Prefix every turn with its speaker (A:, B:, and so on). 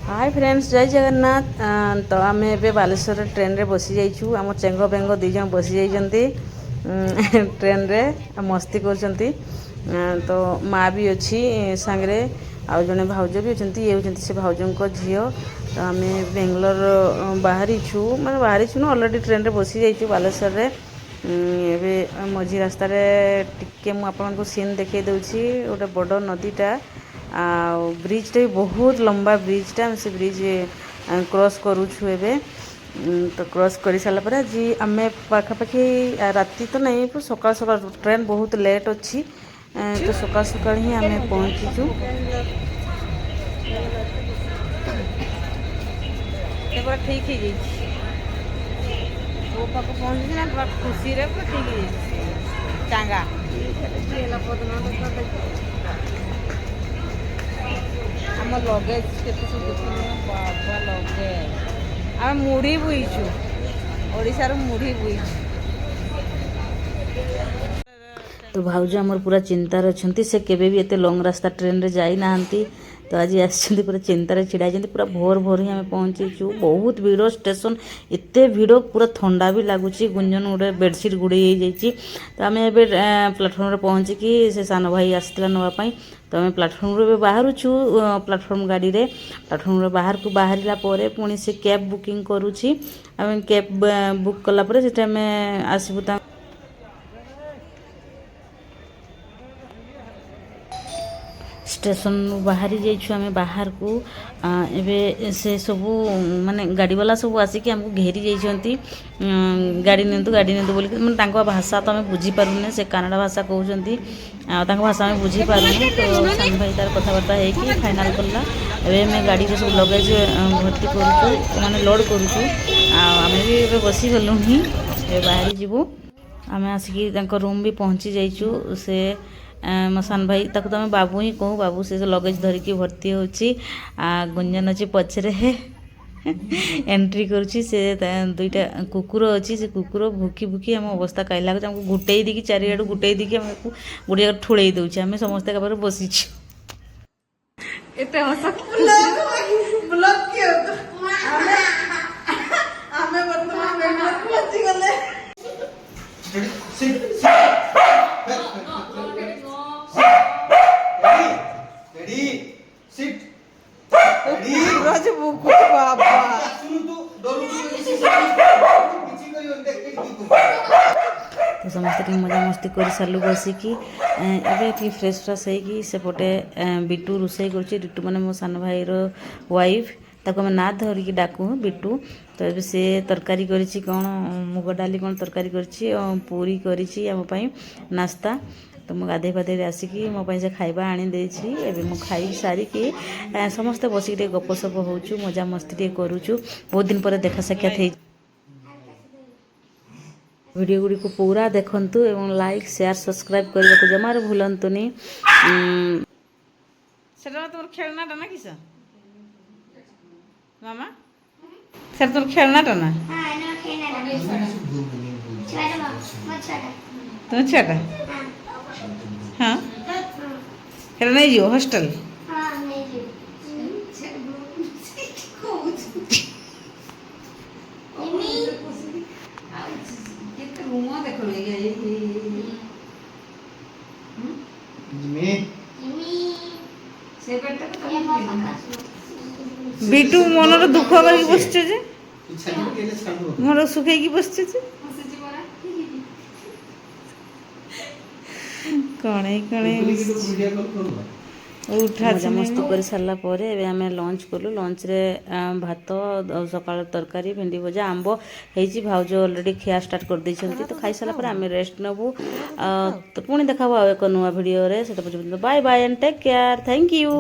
A: Hi friends जय जगन्नाथ। तो आम ए बालेश्वर ट्रेन रे बसी जाइछु। आम चेंग बेंग दी जन बसी जाइछंती ट्रेन रे मस्ती करछंती। तो माँ भी अच्छी सांगरे आउ जने भाउज भी अछंती। ये होचंती से भाउजों को झियो। तो आम बेंगलोर बाहरी छु माने बाहरी छु न ऑलरेडी ट्रेन रे बसी जाइछु बालेश्वर रे। एबे मझी रास्ता रे टिके मु आपन को सीन देखे दउछि। ओटा बड़ नदीटा आ ब्रिजटा भी बहुत लंबा ब्रिजटा से ब्रिज क्रॉस करूछु एबे। तो क्रॉस कर सारा पर आज आम पाखापाखि राति तो नहीं सकाल सकाल ट्रेन बहुत लेट अच्छी। तो सकाल सकाल ही आम पहुँचीचु। ठीक ही पाक पहुँची ना पूरा खुशी रे पूरा ठीक चांगा आम लगेज के बाबा लगेज आम मुढ़ी बुईचु ओडिशार मुढ़ी बुईचु। तो भाउज आमर पूरा चिंतार अच्छा से केबे भी एते लॉन्ग रास्ता ट्रेन रे जाई नाहंती। तो आज आछंती पूरा चिंतार छिड़ा जंती। पूरा भोर भोर ही आम पहुँचीचु। बहुत भीड़ स्टेशन एते भीड़ पूरा ठंडा भी लगुच। गुंजन गोटे बेडसीट गुड़े जाइए। तो आम एबे प्लाटफर्म रे पहुँचिकी से सान भाई आसला नापी। तो आम प्लाटफर्म रे बाहरुछु प्लाटफर्म गाड़ी रे प्लाटफर्म रे बाहर को बाहरिला परे पुणी से कैब बुकिंग करूछि। आम कैब बुक कला परे सेटा आम आसबु स्टेशन बाहरी जाइछु आम बाहर को। एबे से सबू माने गाड़ी वाला सब आसिक हमको घेरी जाइछंती। गाड़ी नियंतु बोली माने तांको भाषा तो हमें बुझी पारुने। से कन्नड़ भाषा कहउछंती तांको भाषा हमें बुझी पारुने। तो सान भाई तार कथबार्ता है कि फाइनल करला। एबे हमें गाड़ी रे सब लगेज भर्ती करूछु माने लोड करूछु। आमे भी एबे बसी गलु ही बाहरी जीवु। आमे आसिकी तांको रूम भी पहुंची जाइछु। से मो सान भाई ताको तो बाबू ही कहूँ। बाबू से लगेज धरिकी भर्ती होची। गुंजन अच्छी पछरे एंट्री करुची। से दुईटा कुकुर अच्छी। से कुकुर भूकी भूकी आम अवस्था कहला हमको गुटे दी चारिआड़ गुटे दी गोटे ठुड़े दौचे। आम समस्ते बसी तो समस्त मजा मस्ती कर सारू बसिकी एबे फ्रेश फ्रेश होगी सेपटे बिटू रोषे करुच्ची। माने मो सान भाई वाइफ ताको आम ना धरिकी डाकू बिटू। तो ये सी तरकारी करिछि कौन मुग डाली कौन तरकारी करिछि पूरी करिछि आम पई नास्ता। तो मु गाधे पाधे आसिकी मो से खाइबा आनी देछि। एबे मु खाई सारिकी समस्ते बसिक गपसप होचु मजा मस्ती टे करूचु। बहुत दिन पर देखा साक्षात है। वीडियो गुड़ी को पूरा देखंतु एवं लाइक शेयर सब्सक्राइब करने को जमार भूलंतुनी। सेटा तोर खेलनाटा ना किस मामा सेटा तोर खेलनाटा ना तुम छाटा हाँ हेरा नहीं जीव हॉस्टल बिटू मनर दुख कर बसचे जे घर सुखै बसचे कणे कणे उठा मस्ती कर सारा पर आम लंच कलु। लंच रे भात सकाल तरकारी भेंडी भजा आंब होती। भाउज ऑलरेडी खिया स्टार्ट कर देइछंती। तो खाई सारा पर आम रेस्ट नबू। तो पुणी देखा एक नुआ वीडियो रे। Bye bye and take care. Thank you.